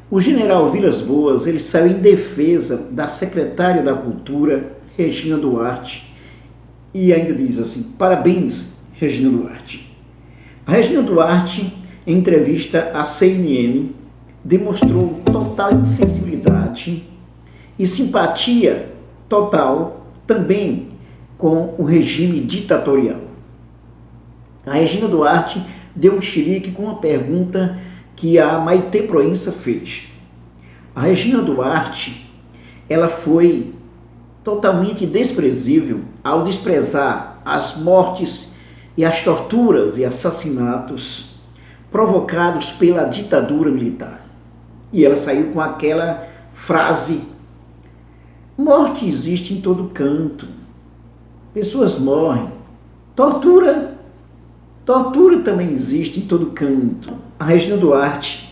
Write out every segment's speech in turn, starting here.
O general Vilas Boas, ele saiu em defesa da secretária da Cultura, Regina Duarte, e ainda diz assim: parabéns, Regina Duarte. A Regina Duarte, em entrevista à CNN, demonstrou total insensibilidade e simpatia total também com o regime ditatorial. A Regina Duarte deu um chilique com uma pergunta que a Maitê Proença fez. A Regina Duarte, ela foi totalmente desprezível ao desprezar as mortes e as torturas e assassinatos provocados pela ditadura militar. E ela saiu com aquela frase: morte existe em todo canto, pessoas morrem, tortura também existe em todo canto. A Regina Duarte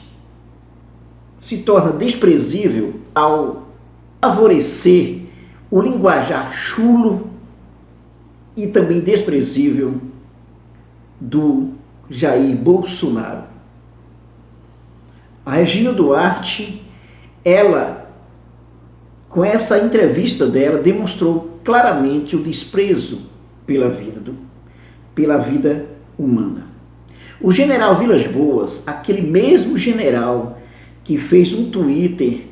se torna desprezível ao favorecer o linguajar chulo e também desprezível do Jair Bolsonaro. A Regina Duarte, ela, com essa entrevista dela, demonstrou claramente o desprezo pela vida humana. O general Vilas Boas, aquele mesmo general que fez um Twitter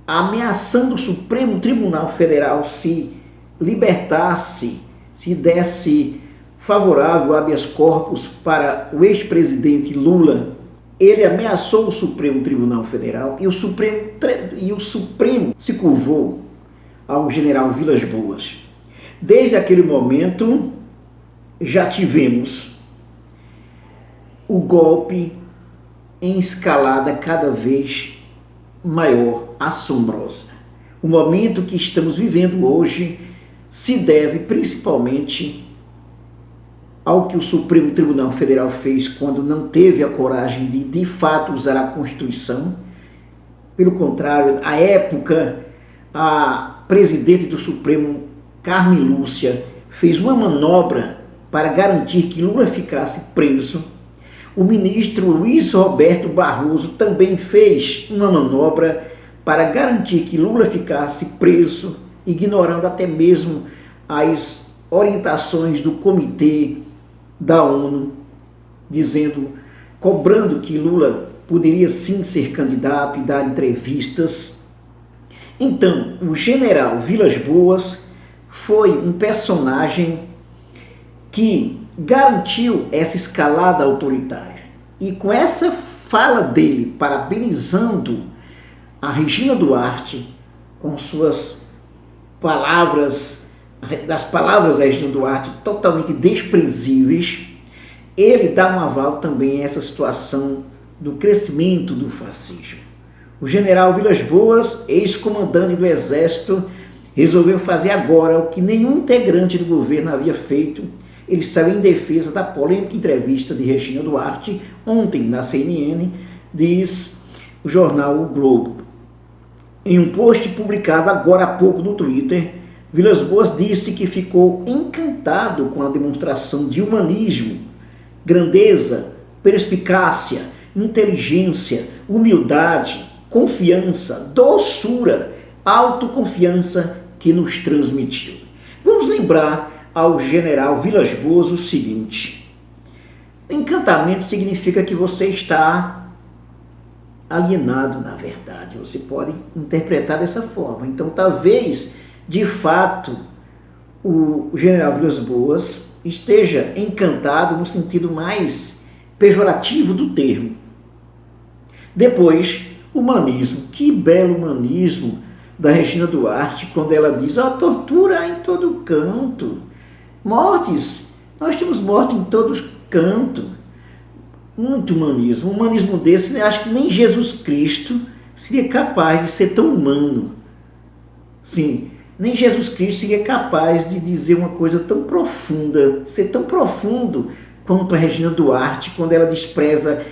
ameaçando o Supremo Tribunal Federal se libertasse, se desse favorável habeas corpus para o ex-presidente Lula, ele ameaçou o Supremo Tribunal Federal e o Supremo se curvou ao general Vilas Boas. Desde aquele momento, já tivemos o golpe em escalada cada vez maior, assombrosa. O momento que estamos vivendo hoje se deve principalmente ao que o Supremo Tribunal Federal fez quando não teve a coragem de fato usar a Constituição. Pelo contrário, à época, a presidente do Supremo, Carmen Lúcia, fez uma manobra para garantir que Lula ficasse preso. O ministro Luiz Roberto Barroso também fez uma manobra para garantir que Lula ficasse preso, ignorando até mesmo as orientações do Comitê da ONU, cobrando que Lula poderia sim ser candidato e dar entrevistas. Então, o general Vilas Boas foi um personagem que garantiu essa escalada autoritária. E com essa fala dele, parabenizando a Regina Duarte, com suas palavras, das palavras da Regina Duarte totalmente desprezíveis, ele dá um aval também a essa situação do crescimento do fascismo. O general Vilas Boas, ex-comandante do Exército, resolveu fazer agora o que nenhum integrante do governo havia feito. Ele saiu em defesa da polêmica entrevista de Regina Duarte ontem na CNN, diz o jornal O Globo. Em um post publicado agora há pouco no Twitter, Vilas Boas disse que ficou encantado com a demonstração de humanismo, grandeza, perspicácia, inteligência, humildade, confiança, doçura, autoconfiança que nos transmitiu. Vamos lembrar ao general Vilas Boas o seguinte: encantamento significa que você está alienado, na verdade. Você pode interpretar dessa forma. Então, talvez, de fato, o general Vilas Boas esteja encantado no sentido mais pejorativo do termo. Depois, humanismo. Que belo humanismo da Regina Duarte, quando ela diz: a tortura em todo canto, mortes, nós temos morte em todo canto. Muito humanismo. Um humanismo desse, acho que nem Jesus Cristo seria capaz de ser tão humano. Sim, nem Jesus Cristo seria capaz de dizer uma coisa tão profunda, ser tão profundo quanto a Regina Duarte, quando ela despreza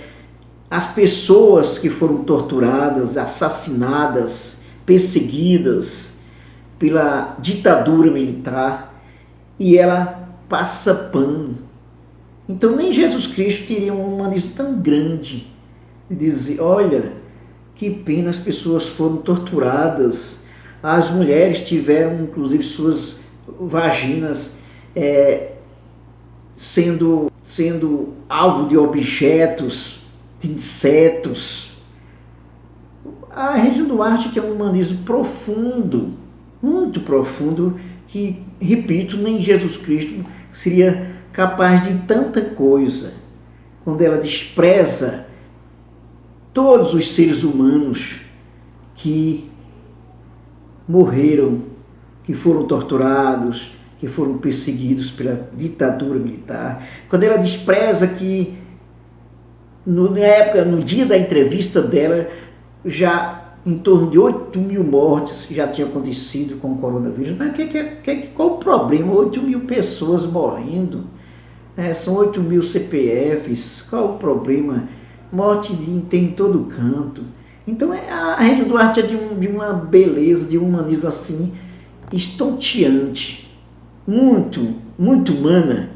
as pessoas que foram torturadas, assassinadas, perseguidas pela ditadura militar, e ela passa pano. Então nem Jesus Cristo teria um humanismo tão grande de dizer: olha, Que pena, as pessoas foram torturadas. As mulheres tiveram, inclusive, suas vaginas sendo alvo de objetos, de insetos. A Regina Duarte tinha um humanismo profundo, muito profundo, que, repito, nem Jesus Cristo seria capaz de tanta coisa. Quando ela despreza todos os seres humanos que morreram, que foram torturados, que foram perseguidos pela ditadura militar. Quando ela despreza que, no dia da entrevista dela, já em torno de 8.000 mortes já tinham acontecido com o coronavírus. Mas qual o problema? 8.000 pessoas morrendo. São 8.000 CPFs. Qual o problema? Morte tem em todo canto. Então a Regina Duarte é de uma beleza, de um humanismo assim, estonteante. Muito, muito humana,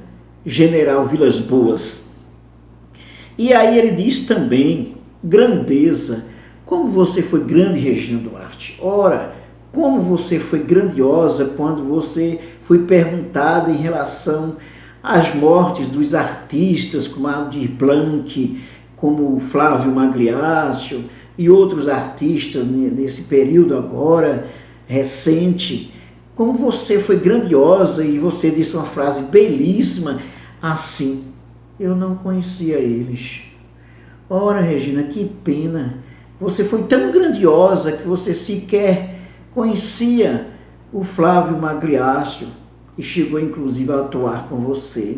General Vilas Boas. E aí ele diz também, grandeza. Como você foi grande, Regina Duarte. Ora, como você foi grandiosa quando você foi perguntada em relação às mortes dos artistas, como Aldir Blanc, como Flávio Magliaccio e outros artistas nesse período agora, recente. Como você foi grandiosa, e você disse uma frase belíssima, assim, eu não conhecia eles. Ora, Regina, que pena. Você foi tão grandiosa que você sequer conhecia o Flávio Magliaccio, que chegou inclusive a atuar com você.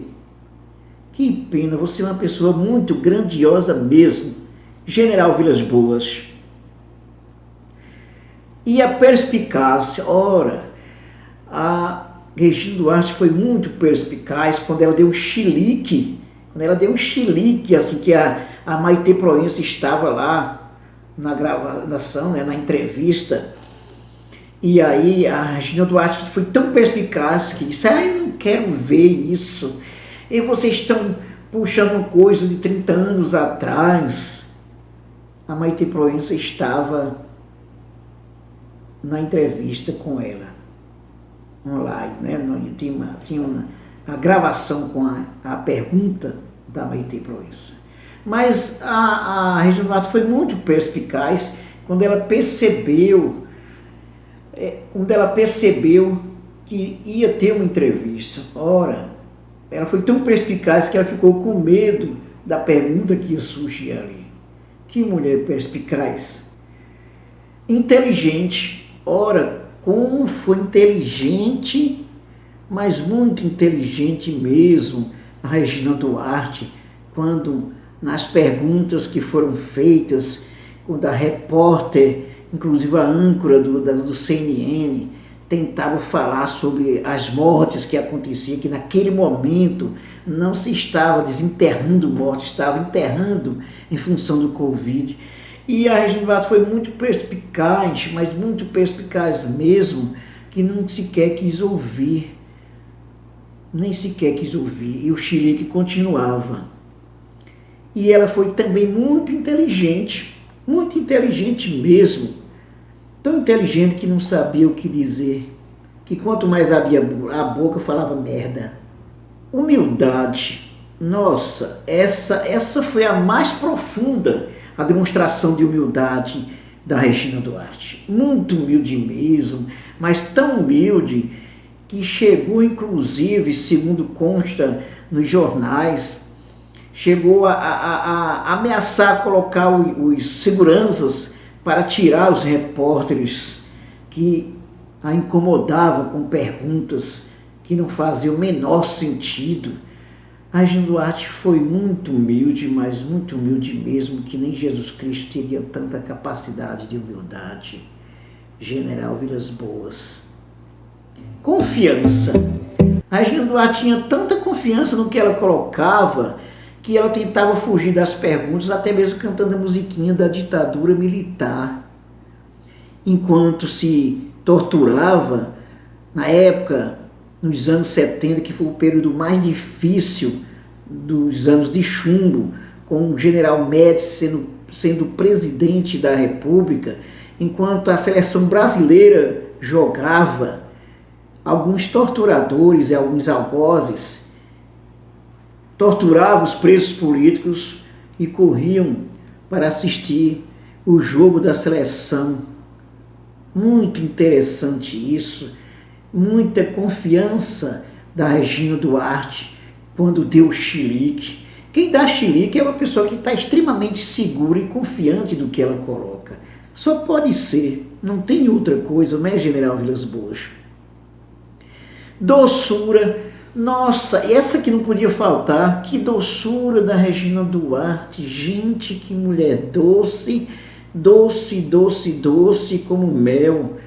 Que pena, você é uma pessoa muito grandiosa mesmo, General Vilas Boas. E a perspicácia, ora, a Regina Duarte foi muito perspicaz quando ela deu um chilique, assim, que a Maitê Proença estava lá na gravação, na entrevista, e aí a Regina Duarte foi tão perspicaz que disse, eu não quero ver isso, e vocês estão puxando uma coisa de 30 anos atrás. A Maitê Proença estava na entrevista com ela, online, tinha uma gravação com a pergunta da Maitê Proença. Mas a Regina Duarte foi muito perspicaz quando ela percebeu que ia ter uma entrevista. Ora, ela foi tão perspicaz que ela ficou com medo da pergunta que ia surgir ali. Que mulher perspicaz. Inteligente. Ora, como foi inteligente, mas muito inteligente mesmo, a Regina Duarte, quando nas perguntas que foram feitas, quando a repórter, inclusive a âncora do CNN, tentava falar sobre as mortes que aconteciam, que naquele momento não se estava desenterrando mortes, estava enterrando em função do Covid. E a Regina Duarte foi muito perspicaz, mas muito perspicaz mesmo, que não sequer quis ouvir, nem sequer quis ouvir, e o chilique continuava. E ela foi também muito inteligente mesmo, tão inteligente que não sabia o que dizer, que quanto mais abria a boca falava merda. Humildade, nossa, essa foi a mais profunda, a demonstração de humildade da Regina Duarte. Muito humilde mesmo, mas tão humilde que chegou inclusive, segundo consta nos jornais, chegou a ameaçar colocar os seguranças para tirar os repórteres que a incomodavam com perguntas que não faziam o menor sentido. A Regina Duarte foi muito humilde, mas muito humilde mesmo, que nem Jesus Cristo teria tanta capacidade de humildade. General Vilas Boas. Confiança. A Regina Duarte tinha tanta confiança no que ela colocava, que ela tentava fugir das perguntas, até mesmo cantando a musiquinha da ditadura militar. Enquanto se torturava, na época, nos anos 70, que foi o período mais difícil dos anos de chumbo, com o general Médici sendo presidente da República, enquanto a seleção brasileira jogava, alguns torturadores e alguns algozes torturavam os presos políticos e corriam para assistir o jogo da seleção. Muito interessante isso, muita confiança da Regina Duarte quando deu chilique. Quem dá chilique é uma pessoa que está extremamente segura e confiante do que ela coloca. Só pode ser, não tem outra coisa, não é, General Vilas Boas? Doçura, nossa, essa que não podia faltar, que doçura da Regina Duarte, gente, que mulher doce, doce, doce, doce como mel,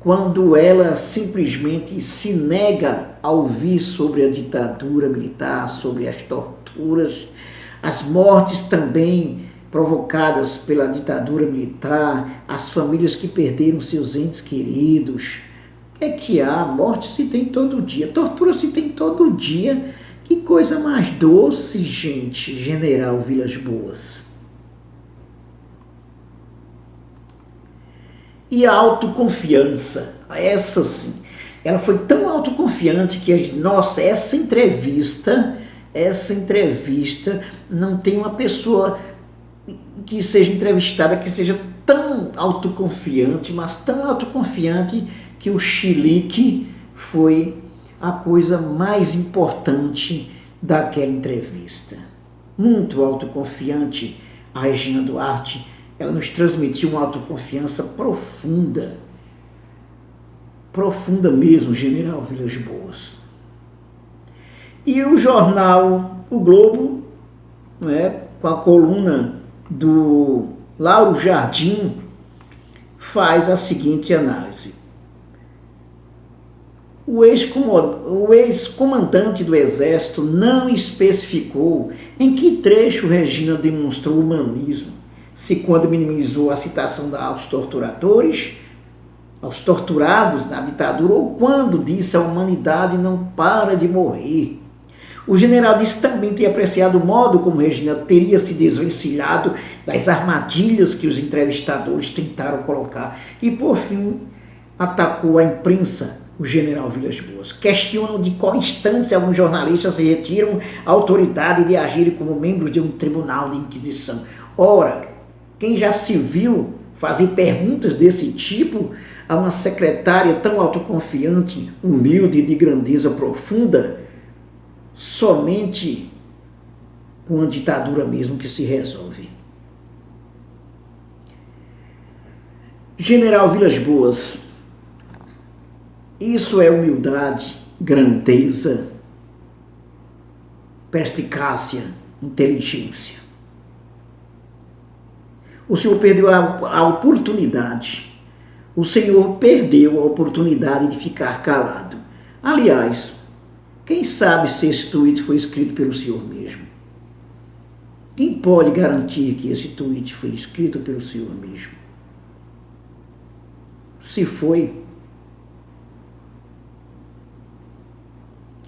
quando ela simplesmente se nega a ouvir sobre a ditadura militar, sobre as torturas, as mortes também provocadas pela ditadura militar, as famílias que perderam seus entes queridos. O que é que há? Morte se tem todo dia, tortura se tem todo dia. Que coisa mais doce, gente, General Vilas Boas. E a autoconfiança, essa sim, ela foi tão autoconfiante que, nossa, essa entrevista, não tem uma pessoa que seja entrevistada que seja tão autoconfiante, mas tão autoconfiante que o chilique foi a coisa mais importante daquela entrevista. Muito autoconfiante a Regina Duarte, ela nos transmitiu uma autoconfiança profunda, profunda mesmo, General Vilas Boas. E o jornal O Globo, com a coluna do Lauro Jardim, faz a seguinte análise. O ex-comandante do Exército não especificou em que trecho Regina demonstrou humanismo, se quando minimizou a citação aos torturadores, aos torturados na ditadura, ou quando disse a humanidade não para de morrer. O general disse também ter apreciado o modo como Regina teria se desvencilhado das armadilhas que os entrevistadores tentaram colocar. E, por fim, atacou a imprensa, o general Vilas Boas. Questionam de qual instância alguns jornalistas se retiram a autoridade de agirem como membros de um tribunal de inquisição. Ora, quem já se viu fazer perguntas desse tipo a uma secretária tão autoconfiante, humilde e de grandeza profunda? Somente com a ditadura mesmo que se resolve. General Vilas Boas, isso é humildade, grandeza, perspicácia, inteligência. O senhor perdeu a oportunidade. O senhor perdeu a oportunidade de ficar calado. Aliás, quem sabe se esse tweet foi escrito pelo senhor mesmo? Quem pode garantir que esse tweet foi escrito pelo senhor mesmo? Se foi,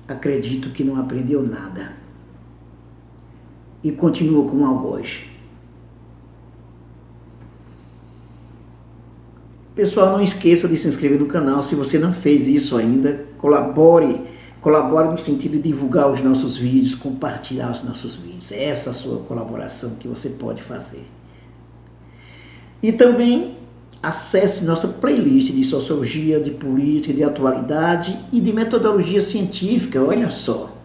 acredito que não aprendeu nada. E continua com algoz. Pessoal, não esqueça de se inscrever no canal. Se você não fez isso ainda, colabore no sentido de divulgar os nossos vídeos, compartilhar os nossos vídeos. É essa a sua colaboração que você pode fazer. E também acesse nossa playlist de sociologia, de política, de atualidade e de metodologia científica. Olha só.